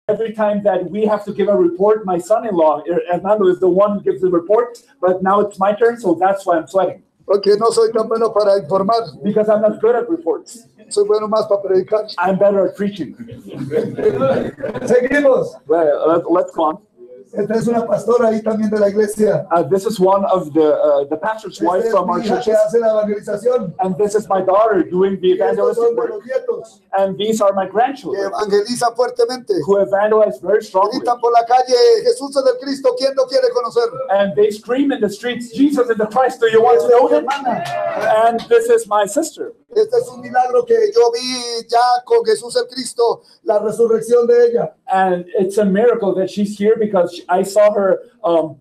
Every time that we have to give a report, my son-in-law, Hernando, is the one who gives the report, but now it's my turn, so that's why I'm sweating. Porque no soy tan bueno para informar. Because I'm not good at reports. Soy bueno más para predicar. I'm better at preaching. Seguimos. Well, let's go on. Esta es una pastora ahí también de la iglesia. This is one of the pastor's wife from our church. And this is my daughter doing the evangelistic work. And these are my grandchildren Evangelizan fuertemente. who evangelize very strongly. Gritan por la calle, Jesús es el Cristo, ¿quién no quiere conocer? And they scream in the streets, Jesus is the Christ, do you want to know him? And this is my sister. Este es un milagro que yo vi ya con Jesús el Cristo, la resurrección de ella. And it's a miracle that she's here because I saw her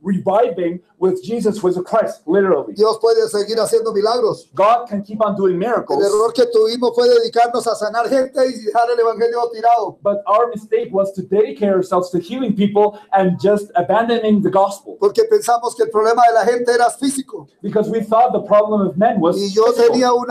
reviving with Jesus who is the Christ, literally. Dios puede seguir haciendo milagros. God can keep on doing El miracles. error que tuvimos fue dedicarnos a sanar gente y dejar el evangelio tirado. But our mistake was to dedicate ourselves to healing people and just abandoning the gospel. Porque pensamos que el problema de la gente era físico. Because we thought the problem of men was Y yo physical. tenía un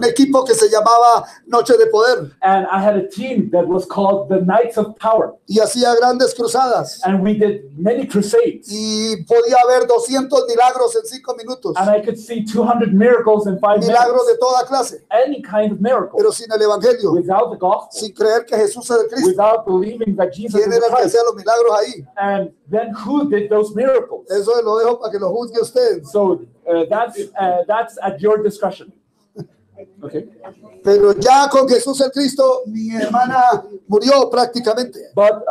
equipo que se llamaba Noche de Poder. And I had a team that was called the Knights of Power. Y hacía grandes cruzadas. And we did many crusades. Y podía haber 200 milagros en 5 minutos. And I could see 200 miracles in 5 Milagros de minutes. toda clase. Any kind of miracle. Pero sin el evangelio. Without the gospel. Sin creer que Jesús es el Cristo. Without believing that Jesus ¿Quién is era the el que Christ. hacía los milagros ahí? And then who did those miracles? Eso lo dejo para que lo juzgue usted. So that's at your discretion. Okay. Pero ya con Jesús el Cristo, mi hermana murió prácticamente. But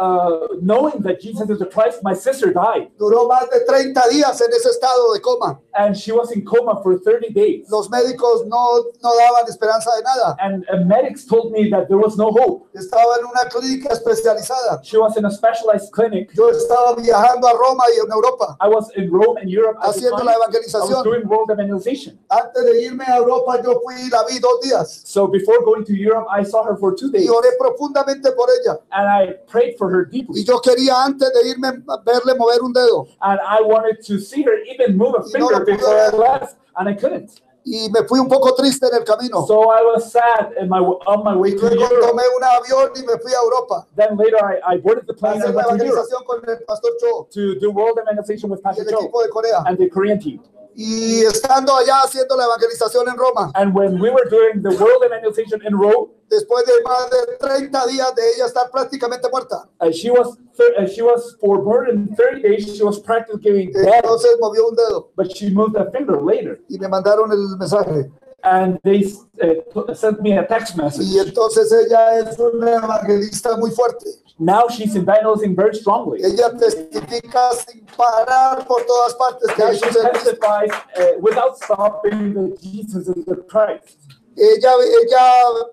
knowing that Jesus is the Christ, my sister died. Duró más de 30 días en ese estado de coma. And she was in coma for 30 days. Los médicos no daban esperanza de nada. And medics told me that there was no hope. Estaba en una clínica especializada. She was in a specialized clinic. Yo estaba viajando a Roma y en Europa. I was in Rome and Europe at the Haciendo time. la I was evangelización. doing world evangelization. Antes de irme a Europa, yo la vi 2 días. So before going to Europe, I saw her for 2 Y days. oré profundamente por ella. And I prayed for her deeply. Y yo quería antes de irme verle mover un dedo. And I wanted to see her even move a Y no finger lo pude before I ver. left. And I couldn't. Y me fui un poco triste en el camino. So I was sad on my way Y to luego Europe. tomé un avión y me fui a Europa. Then later I boarded the A plane hacer and la went to Europe evangelización con el pastor Cho to do world evangelization with y Pastor el Joe equipo de Corea. and the Korean team. Y estando allá haciendo la evangelización en Roma, And when we were doing the world evangelization in Rome, después de más de 30 días de ella estar prácticamente muerta, she was for more than 30 days. She was practically dead, entonces movió un dedo but she moved a finger later. y me mandaron el mensaje. And they sent me a text message. Y entonces ella es una evangelista muy fuerte. Now she's evangelizing very strongly. Ella testifica sin parar por todas partes que Now she Jesús es Cristo. testifies without stopping that Jesus is the Christ. Ella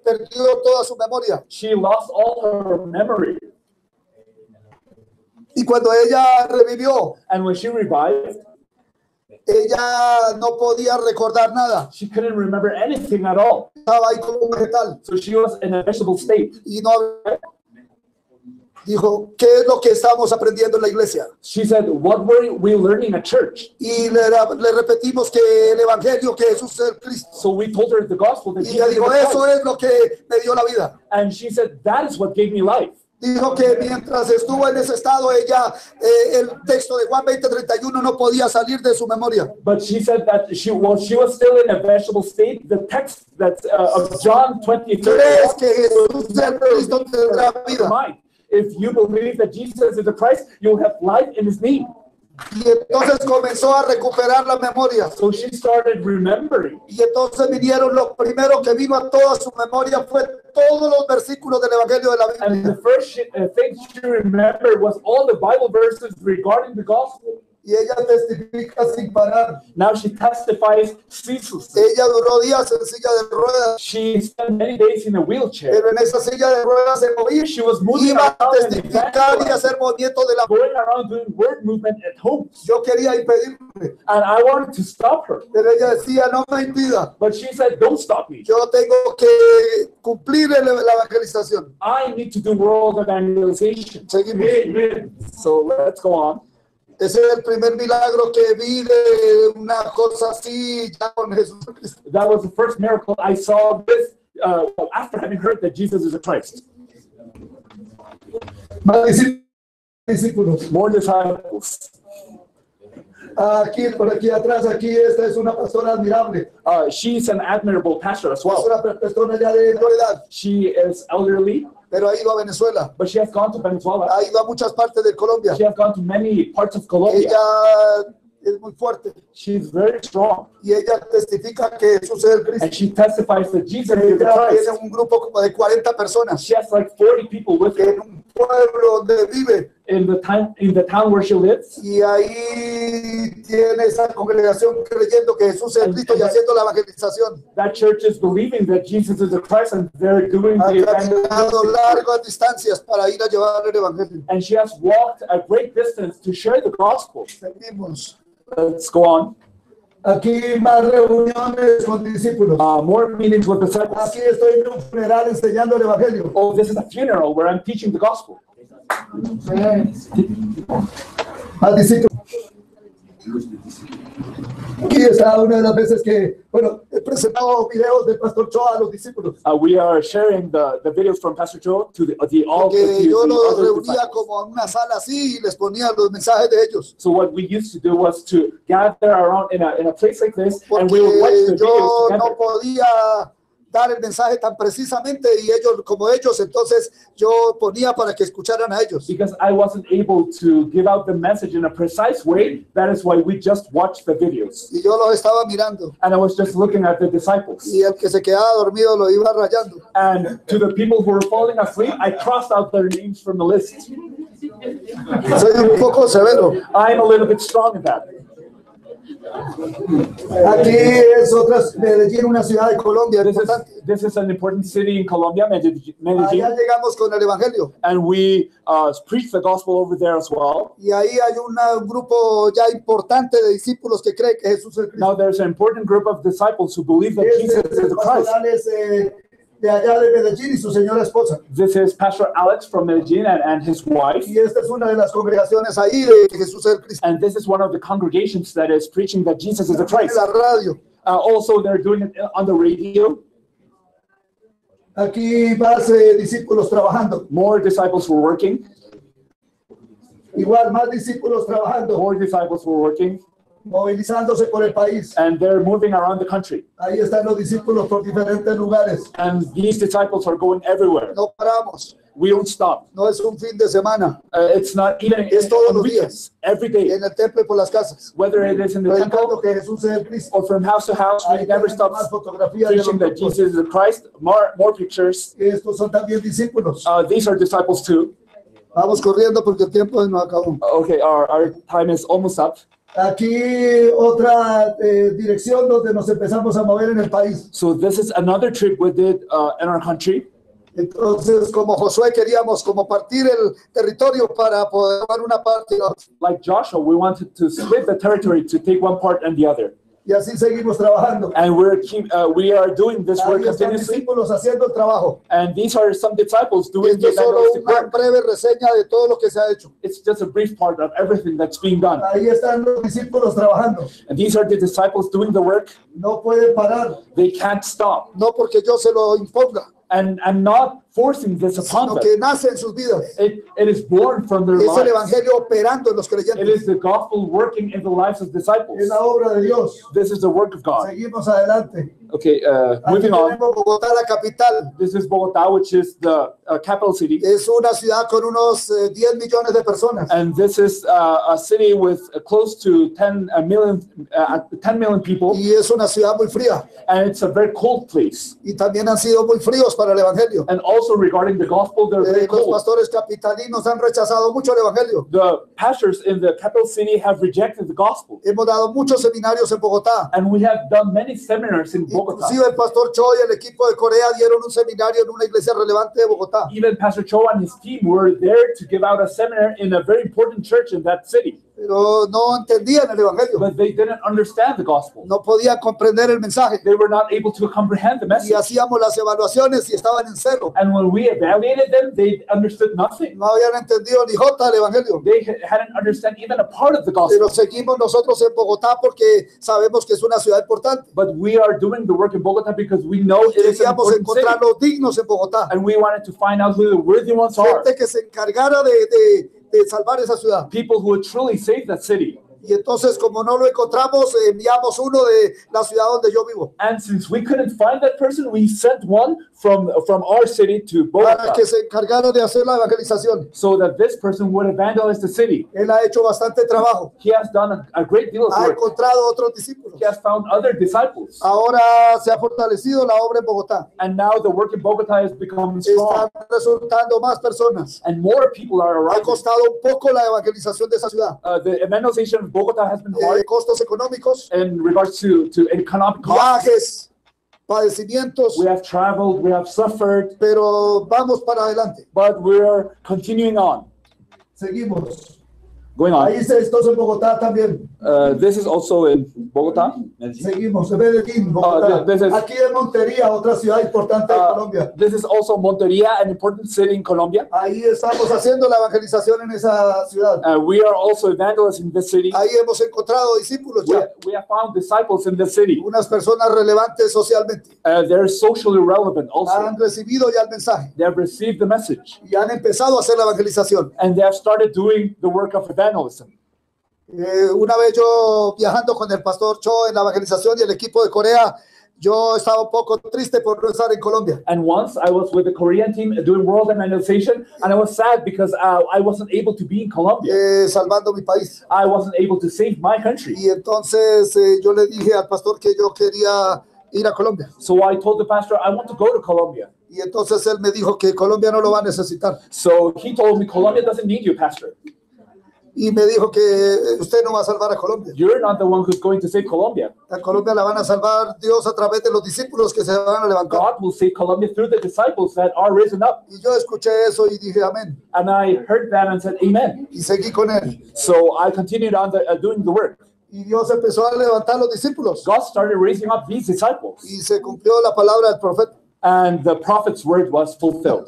perdió toda su memoria. She lost all her memory. Y cuando ella revivió, And when she revived, ella no podía recordar nada. she couldn't remember anything at all. Estaba ahí como un vegetal. So she was in a vegetable state. Y no dijo, ¿qué es lo que estamos aprendiendo en la iglesia? She said, what were we learning at church? Y le repetimos que el evangelio, que Jesús es el Cristo. So we told her the gospel that Y Jesus ella is the dijo, eso Christ. es lo que me dio la vida. And she said, that is what gave me life. Dijo que mientras estuvo en ese estado, ella, el texto de Juan 20:31 no podía salir de su memoria. But she said that she was still in a vegetable state. The text that's of John 20:30 ¿Crees que Jesús es el Cristo? Tendrá vida. If you believe that Jesus is the Christ, you'll have life in his name. Y entonces comenzó a recuperar la memoria. So she started remembering. Y entonces vinieron, lo primero que vino a toda su memoria fue todos los versículos del Evangelio de la And the Biblia. first thing she remembered was all the Bible verses regarding the gospel. Y ella testifica sin parar. Now she testifies ceaselessly. Ella duró días en silla de ruedas, She spent many days in a wheelchair. pero en esa silla de ruedas se movía. She was moving Iba a around and testificar y evangelizing, hacer movimientos de la. going around doing word movement at home. Yo quería impedirme, And I wanted to stop her. pero ella decía, no me impida. But she said, don't stop me. Yo tengo que cumplir la evangelización. I need to do world evangelization. Seguimos. So let's go on. Ese es el primer milagro que vi de una cosa así ya con Jesús Cristo. That was the first miracle I saw this after having heard that Jesus is the Christ. Más discípulos. More disciples. Aquí, por aquí atrás, aquí esta es una pastora admirable. She's an admirable pastor as Es well. una persona ya de edad, She is elderly, pero ha ido a Venezuela, but she has gone to Venezuela. ha ido a muchas partes de Colombia. She has gone to many parts of Colombia. Ella es muy fuerte She's very strong, y ella testifica que Jesús es el Cristo. and she testifies that Jesus is the Ella Christ. tiene un grupo como de 40 personas She has like 40 people with her en un pueblo donde vive, in the town where she lives, y ahí tiene esa congregación creyendo que Jesús es el Cristo y haciendo la evangelización. that church is believing that Jesus is the Christ, and they're doing Ha the caminado evangelism. largas distancias para ir a llevar el evangelio. And she has walked a great distance to share the gospel. Seguimos. Let's go on. Aquí más reuniones con discípulos. More meetings with disciples. Aquí estoy en un funeral enseñando el evangelio. Oh, this is a funeral where I'm teaching the gospel. Más discípulos. Aquí está una de las veces que, bueno, he presentado videos del pastor Choa a los discípulos. We are sharing the videos from Pastor Joe to all Que yo the los other reunía disciples. como en una sala así y les ponía los mensajes de ellos. So what we used to do was to gather around in a place like this, and we would watch Porque the yo videos together. no podía dar el mensaje tan precisamente y ellos como ellos, entonces yo ponía para que escucharan a ellos. Because I wasn't able to give out the message in a precise way, that is why we just watched the videos. Y yo los estaba mirando And I was just looking at the disciples. y el que se quedaba dormido lo iba rayando. And to the people who were falling asleep, I crossed out their names from the list. Soy un poco severo. I'm a little bit strong in that. Aquí es otra, Medellín, una ciudad de Colombia importante. This is an important city in Colombia, Medellín. Allá llegamos con el evangelio And we preach the gospel over there as well. y ahí hay un grupo ya importante de discípulos que cree que Jesús es el Cristo. Now there's an important group of disciples who believe that Jesus is the Christ. De allá de Medellín y su señora esposa. This is Pastor Alex from Medellín and his wife. Y esta es una de las congregaciones ahí de que Jesús es el Cristo. And this is one of the congregations that is preaching that Jesus is the En Christ. la radio. Also, they're doing it on the radio. Aquí más discípulos trabajando. More disciples were working. Igual más discípulos trabajando. More disciples were working. Movilizándose por el país. And they're moving around the country. Ahí están los discípulos por diferentes lugares. And these disciples are going everywhere. No paramos. We don't stop. No es un fin de semana. It's not even Es todos on los weekends. Every day. En el templo y por las casas. Whether it is in the Predicando temple que Jesús es el Cristo. or from house to house, we Ahí never tenemos stop más fotografías de los preaching that grupos. Jesus is the Christ. More pictures. Estos son también discípulos. These are disciples too. Vamos corriendo porque el tiempo nos acabó. Okay, our time is almost up. Aquí otra dirección donde nos empezamos a mover en el país. So this is another trip we did in our country. Entonces, como Josué, queríamos como partir el territorio para poder tomar una parte y la otra. Like Joshua, we wanted to split the territory to take one part and the other. Y así seguimos trabajando. And we are doing this work Ahí están continuously. discípulos haciendo el trabajo. And these are some disciples doing Esto the es solo evangelistic una work. breve reseña de todo lo que se ha hecho. It's just a brief part of everything that's being done. Ahí están los discípulos trabajando. And these are the disciples doing the work. No pueden parar, They can't stop. no porque yo se lo imponga, And I'm not forcing this upon sino them. que nace en sus vidas. It is born from their Es el lives. evangelio operando en los It creyentes. is the gospel working in the lives of disciples. Es la obra de Dios. This is the work of God. Seguimos adelante. Okay, Aquí moving on. tenemos Bogotá, la capital. This is Bogota, which is the capital city. Es una ciudad con unos 10 millones de personas. And this is a city with close to 10 million people. Y es una ciudad muy fría. And it's a very cold place. Y también han sido muy fríos para el evangelio. And also regarding the gospel, they're very Los cold. pastores capitalinos han rechazado mucho el evangelio. The pastors in the capital city have rejected the gospel. Hemos dado muchos seminarios en Bogotá. And we have done many seminars in Bogota. Inclusive el pastor Cho y el equipo de Corea dieron un seminario en una iglesia relevante de Bogotá. Even Pastor Cho and his team were there to give out a seminar in a very important church in that city. pero no entendían el evangelio. but they didn't understand the gospel. No podían comprender el mensaje. They were not able to comprehend the Y message. hacíamos las evaluaciones y estaban en cero. And when we evaluated them, they understood nothing. No habían entendido ni jota del evangelio. They hadn't understood even a part of the Pero gospel. seguimos nosotros en Bogotá porque sabemos que es una ciudad importante. But we are doing the work in Bogota because we know it is an Queríamos important city. encontrar los dignos en Bogotá. And we wanted to find out who the worthy ones are. Gente que se encargara de salvar esa ciudad. People who would truly save that city. Y entonces, como no lo encontramos, enviamos uno de la ciudad donde yo vivo. And since we couldn't find that person, we sent one from our city to Para Bogota que se encargara de hacer la evangelización. so that this person would evangelize the city. Él ha hecho bastante trabajo. He has done a great deal of Ha work. encontrado otros discípulos. He has found other disciples. Ahora se ha fortalecido la obra en Bogotá. And now the work in Bogota is becoming strong. Están resultando más personas. And more people are Ha arriving. costado un poco la evangelización de esa ciudad. The evangelization of Bogota has been hard Costos económicos, in regards to economic costs. viajes, padecimientos, We have traveled, we have suffered, pero vamos para adelante. but we're continuing on, Seguimos. going on. Ahí estos en Bogotá también. This is also in Bogota. Seguimos. En Medellín, Bogotá. this is- Aquí en Montería, otra ciudad importante de Colombia. This is also Montería, an important city in Colombia. Ahí estamos haciendo la evangelización en esa ciudad. We are also evangelizing this city. Ahí hemos encontrado discípulos We, ya. we have found disciples in this city. Unas personas relevantes socialmente. They're socially relevant also. Han recibido ya el mensaje They have received the message y han empezado a hacer la evangelización. and they have started doing the work of evangelism. Una vez yo viajando con el pastor Cho en la evangelización y el equipo de Corea, yo estaba un poco triste por no estar en Colombia. And once I was with the Korean team doing world evangelization, and I was sad because I wasn't able to be in Colombia. Salvando mi país. I wasn't able to save my country. Y entonces yo le dije al pastor que yo quería ir a Colombia. So I told the pastor, I want to go to Colombia. Y entonces él me dijo que Colombia no lo va a necesitar. So he told me, Colombia doesn't need you, pastor. Y me dijo que usted no va a salvar a Colombia. You're not the one who's going to save Colombia. A Colombia la van a salvar Dios a través de los discípulos que se van a levantar. God will save Colombia through the disciples that are risen up. Y yo escuché eso y dije amén. And I heard that and said, amen. Y seguí con él. So I continued on doing the work. Y Dios empezó a levantar los discípulos. God started raising up these disciples. Y se cumplió la palabra del profeta. And the prophet's word was fulfilled.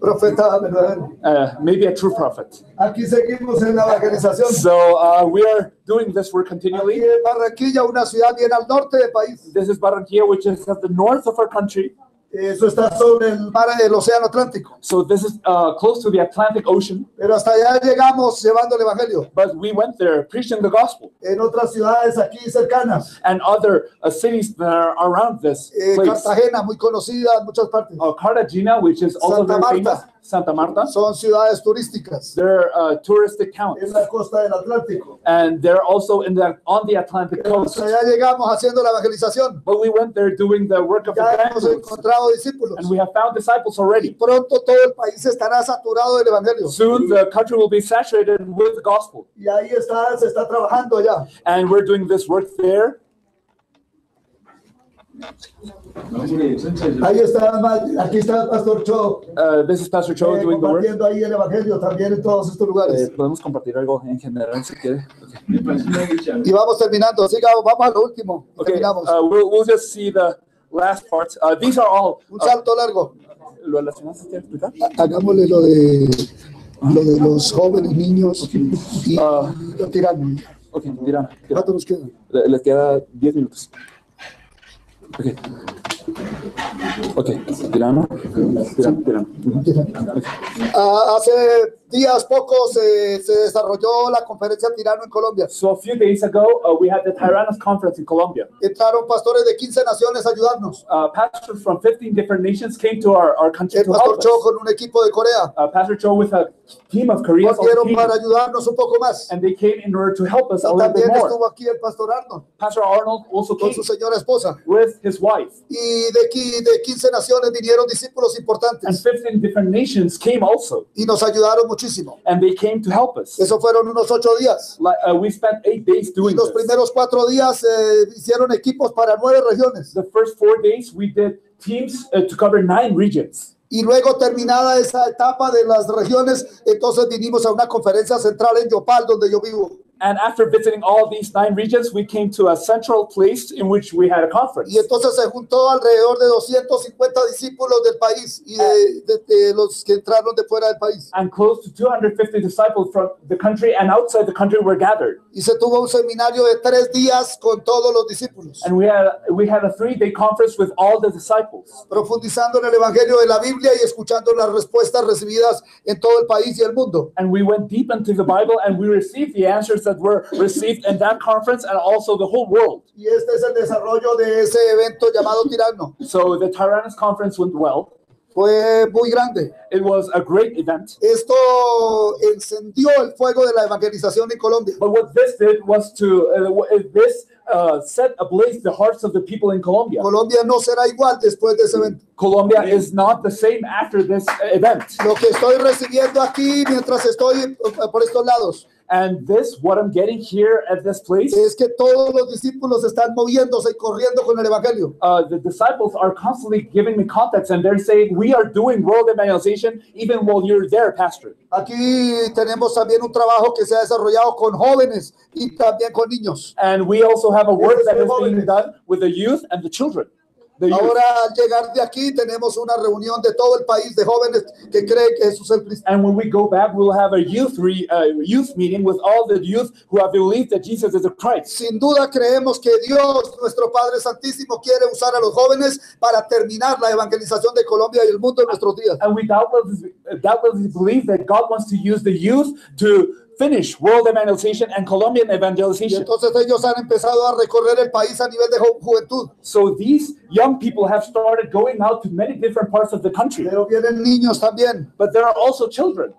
Profeta verdadero. Maybe a true prophet. Aquí seguimos en la evangelización. So we are doing this work Aquí continually. en Barranquilla, una ciudad bien al norte del país. This is Barranquilla, which is at the north of our country. Eso está sobre el mar del Océano Atlántico. So this is close to the Atlantic Ocean. Pero hasta allá llegamos llevando el evangelio. But we went there preaching the gospel. En otras ciudades aquí cercanas. And other cities that are around this place. Cartagena, muy conocida en muchas partes. Cartagena, which is also Santa very Marta. famous. Santa Marta. Son ciudades turísticas. They're touristic towns. En la costa del Atlántico. And they're also on the Atlantic coast. Hasta allá llegamos haciendo la evangelización. But we went there doing the work of Ya hemos evangelism. encontrado discípulos. And we have found disciples already. Pronto todo el país estará saturado del evangelio. Soon the country will be saturated with the gospel. Y ahí está, se está trabajando ya. And we're doing this work there. Ahí está, aquí está el pastor Cho. This is Pastor Cho doing the work. Compartiendo ahí el evangelio también en todos estos lugares. Podemos compartir algo en general si quiere. Y vamos terminando. Sigamos, vamos a lo último. Y Okay, terminamos. we'll just see the last parts. These are all. Un salto largo. ¿Lo relacionaste? ¿Quieres explicar? Hagámosle lo de los jóvenes, niños y lo tirano. Ok, dirán. ¿Cuánto nos queda? Les queda 10 minutos. Ok, tirano. Hace días pocos se desarrolló la conferencia Tirano en Colombia. So a few days ago, we had the Tyrannus conference in Colombia. Entraron pastores de 15 naciones a ayudarnos. Pastors from 15 different nations came to our country El to pastor help Cho us. con un equipo de Corea. Pastor Cho with a team of Koreans also Volvieron came, para ayudarnos un poco más. and they came in order to help us a little bit También more. estuvo aquí el pastor Arnold Pastor Arnold also con came su señora esposa. with his wife, Y de 15 naciones vinieron discípulos and importantes 15 different nations came also, y nos ayudaron muchísimo. and they came to help us. Eso fueron unos 8 días. We spent 8 days Y doing los this. primeros 4 días hicieron equipos para 9 regiones. The first 4 days, we did teams to cover 9 regions. Y luego terminada esa etapa de las regiones, entonces vinimos a una conferencia central en Yopal, donde yo vivo. And after visiting all these 9 regions, we came to a central place in which we had a conference. Y entonces se juntó alrededor de 250 discípulos del país y de los que entraron de fuera del país. And close to 250 disciples from the country and outside the country were gathered. Y se tuvo un seminario de 3 días con todos los discípulos. And we had a 3-day conference with all the disciples. Profundizando en el evangelio de la Biblia y escuchando las respuestas recibidas en todo el país y el mundo. And we went deep into the Bible and we received the answers that were received in that conference and also the whole world. Y este es el desarrollo de ese evento llamado Tirano. So the Tyrannus conference went well. Fue muy grande. It was a great event. Esto encendió el fuego de la evangelización en Colombia. But what this did was set ablaze the hearts of the people in Colombia. Colombia no será igual después de ese evento. Colombia is not the same after this event. Lo que estoy recibiendo aquí mientras estoy por estos lados. And what I'm getting here at this place, es que todos los discípulos están moviéndose y corriendo con el evangelio. The disciples are constantly giving me context and they're saying, we are doing world evangelization even while you're there, pastor. Aquí tenemos también un trabajo que se ha desarrollado con jóvenes y también con niños. And we also have a work that is being done with the youth and the children. Ahora al llegar de aquí tenemos una reunión de todo el país de jóvenes que creen que Jesús es el Cristo. And when we go back, we'll have a youth meeting with all the youth who have believed that Jesus is the Christ. Sin duda creemos que Dios, nuestro Padre Santísimo, quiere usar a los jóvenes para terminar la evangelización de Colombia y el mundo en nuestros días. And we doubtlessly believe that God wants to use the youth to finish world evangelization and Colombian evangelization. Y entonces ellos han empezado a recorrer el país a nivel de juventud. So these young people have started going out to many different parts of the country. Pero vienen niños también. But there are also children.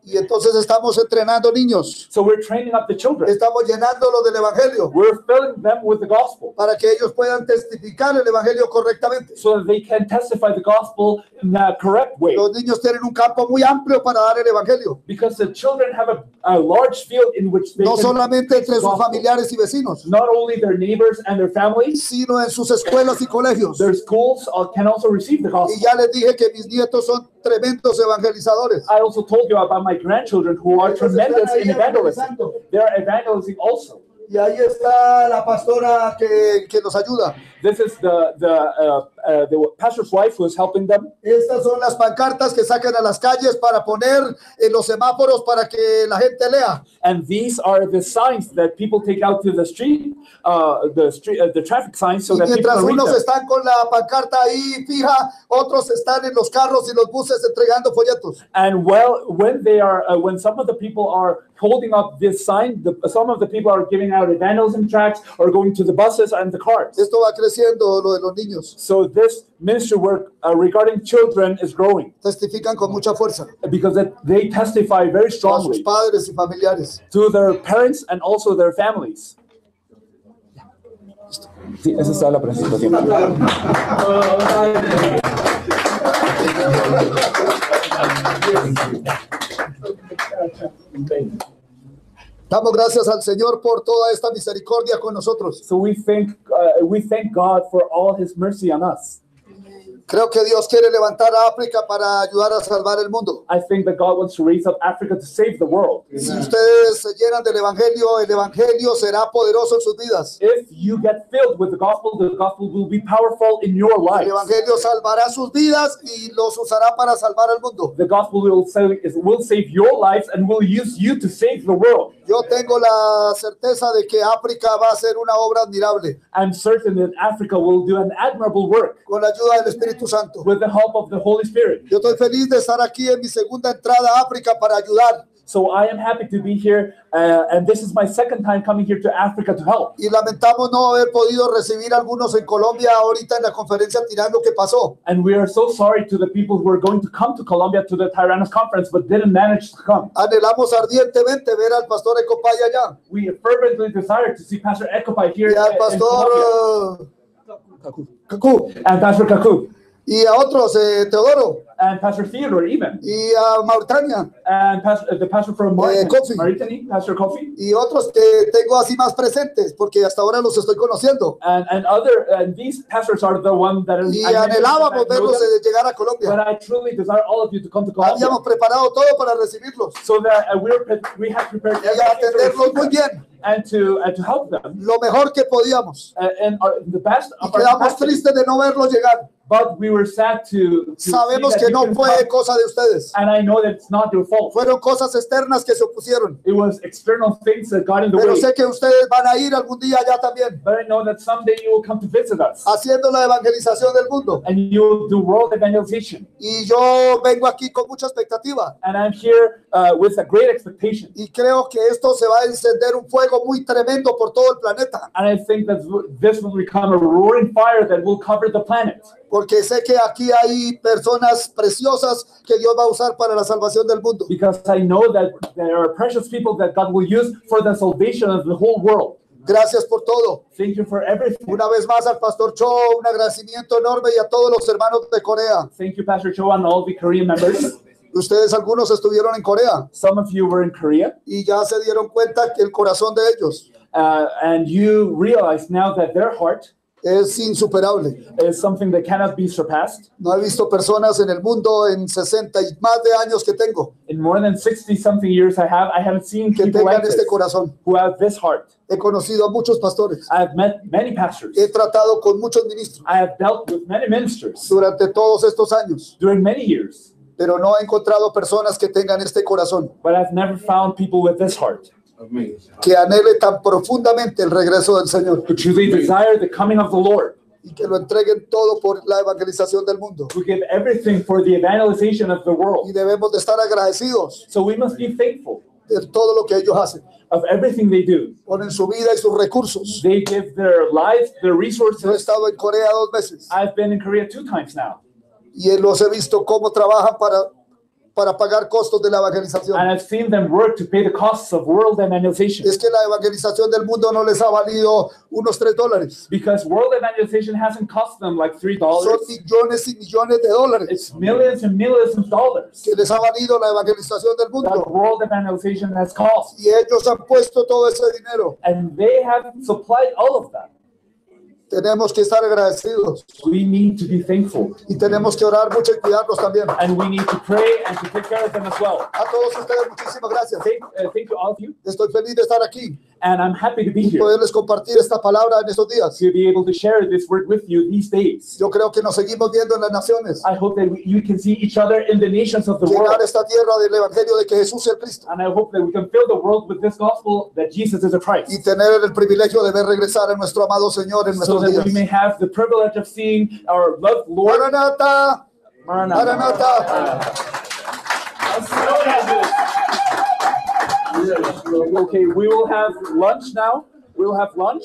Y entonces estamos entrenando niños. So we're training up the children. Estamos llenándolos del evangelio. We're filling them with the gospel. Para que ellos puedan testificar el evangelio correctamente. So that they can testify the gospel in the correct way. Los niños tienen un campo muy amplio para dar el evangelio. Because the children have a large field in which they no solamente entre sus familiares y vecinos. Not only their neighbors and their families, sino en sus escuelas y colegios. Their schools can also receive the gospel. Y ya les dije que mis nietos son tremendos evangelizadores. I also told you about my grandchildren who are tremendous in evangelism. They are evangelizing also. Y ahí está la pastora que nos ayuda. This is the pastor's wife who is helping them. Estas son las pancartas que sacan a las calles para poner en los semáforos para que la gente lea. And these are the signs that people take out to the street, the traffic signs, so that people can read them. Mientras unos están con la pancarta ahí fija, otros están en los carros y los buses entregando folletos. And when some of the people are holding up this sign, some of the people are giving out evangelism tracts or going to the buses and the cars. Esto va creciendo, lo de los niños. So this ministry work regarding children is growing. Testifican con mucha fuerza. Because they testify very strongly. A sus padres y familiares. To their parents and also their families. Sí, esa está la presentación. Damos gracias al Señor por toda esta misericordia con nosotros. So we thank God for all His mercy on us. Creo que Dios quiere levantar a África para ayudar a salvar el mundo. I think that God wants to raise up Africa to save the world. Si ustedes se llenan del evangelio, el evangelio será poderoso en sus vidas. If you get filled with the gospel will be powerful in your life. El evangelio salvará sus vidas y los usará para salvar al mundo. The gospel will save your lives and will use you to save the world. Yo tengo la certeza de que África va a hacer una obra admirable. I'm certain that Africa will do an admirable work. Con la ayuda del Espíritu Santo. With the help of the Holy Spirit. Yo estoy feliz de estar aquí en mi segunda entrada a África para ayudar. So I am happy to be here, and this is my second time coming here to Africa to help. Y lamentamos no haber podido recibir algunos en Colombia ahorita en la conferencia Tirano que pasó. And we are so sorry to the people who are going to come to Colombia to the Tyrannus conference, but didn't manage to come. Anhelamos ardientemente ver al pastor Ecopay allá. We fervently desire to see Pastor Ecopay here. Y al pastor Kaku. And Pastor Kaku. Y a otros, Teodoro. and Pastor Theodore even, y a Mauritania, and the pastor from Kofi. Mauritania, Pastor Kofi, y otros que tengo así más presentes, porque hasta ahora los estoy conociendo. and these pastors are the ones that Y anhelábamos verlos llegar a but Colombia. I truly desire all of you to come to Colombia, Habíamos preparado todo para recibirlos so that we have prepared y atenderlos muy everything bien, and to help them lo mejor que podíamos. and the best Y of our quedamos capacity. tristes de no verlos llegar. But we were sad to Sabemos see that que you no couldn't fue come. cosa de ustedes. And I know that it's not your fault. Fueron cosas externas que se opusieron. It was external things that got in the Pero way. sé que ustedes van a ir algún día allá también, But I know that someday you will come to visit us haciendo la evangelización del mundo. and you will do world evangelization. Y yo vengo aquí con mucha expectativa. And I'm here with a great expectation. Y creo que esto se va a encender un fuego muy tremendo por todo el planeta. And I think that this will become a roaring fire that will cover the planet. Porque sé que aquí hay personas preciosas que Dios va a usar para la salvación del mundo. Because I know that there are precious people that God will use for the salvation of the whole world. Gracias por todo. Thank you for everything. Una vez más al Pastor Cho, un agradecimiento enorme y a todos los hermanos de Corea. Thank you, Pastor Cho, and all the Korean members. Ustedes algunos estuvieron en Corea Some of you were in Korea, y ya se dieron cuenta que el corazón de ellos and you realize now that their heart es insuperable. is something that cannot be surpassed. No he visto personas en el mundo en 60 y más de años que tengo In more than 60-something years I haven't seen que people like tengan este this corazón. who have this heart. He conocido a muchos pastores. I've met many pastors. He tratado con muchos ministros I have dealt with many ministers durante todos estos años, during many years, pero no he encontrado personas que tengan este corazón, but I've never found people with this heart que anhele tan profundamente el regreso del Señor who truly desire the coming of the Lord, y que lo entreguen todo por la evangelización del mundo. who give everything for the evangelization of the Y world. debemos de estar agradecidos So we must be thankful de todo lo que ellos hacen. of everything they do. Ponen su vida y sus recursos. They give their lives, their Yo he resources. estado en Corea 2 veces I've been in Korea 2 times now, y los he visto cómo trabajan para pagar costos de la evangelización. and I've seen them work to pay the costs of world evangelization. Es que la evangelización del mundo no les ha valido unos $3. Because world evangelization hasn't cost them like $3. Son millones y millones de dólares It's millions and millions of dollars que les ha valido la evangelización del that mundo. world evangelization has cost. Y ellos han puesto todo ese dinero. And they have supplied all of that. Tenemos que estar agradecidos We need to be thankful. y tenemos que orar mucho y cuidarlos también. And we need to pray and to take care of them as well. A todos ustedes muchísimas gracias. Thank you all of you. Estoy feliz de estar aquí And I'm happy to be y here poderles compartir esta palabra en estos días. to be able to share this word with you these days. Yo creo que nos seguimos viendo en las naciones. I hope that you can see each other in the nations of the Llenar world. esta tierra del evangelio de que Jesús es el Cristo And I hope that we can fill the world with this gospel that Jesus is a y Christ. tener el privilegio de ver regresar a nuestro amado Señor en So nuestros that we may días. have the privilege of seeing our loved Lord. Maranatha, Maranatha. Okay, we will have lunch now. We will have lunch.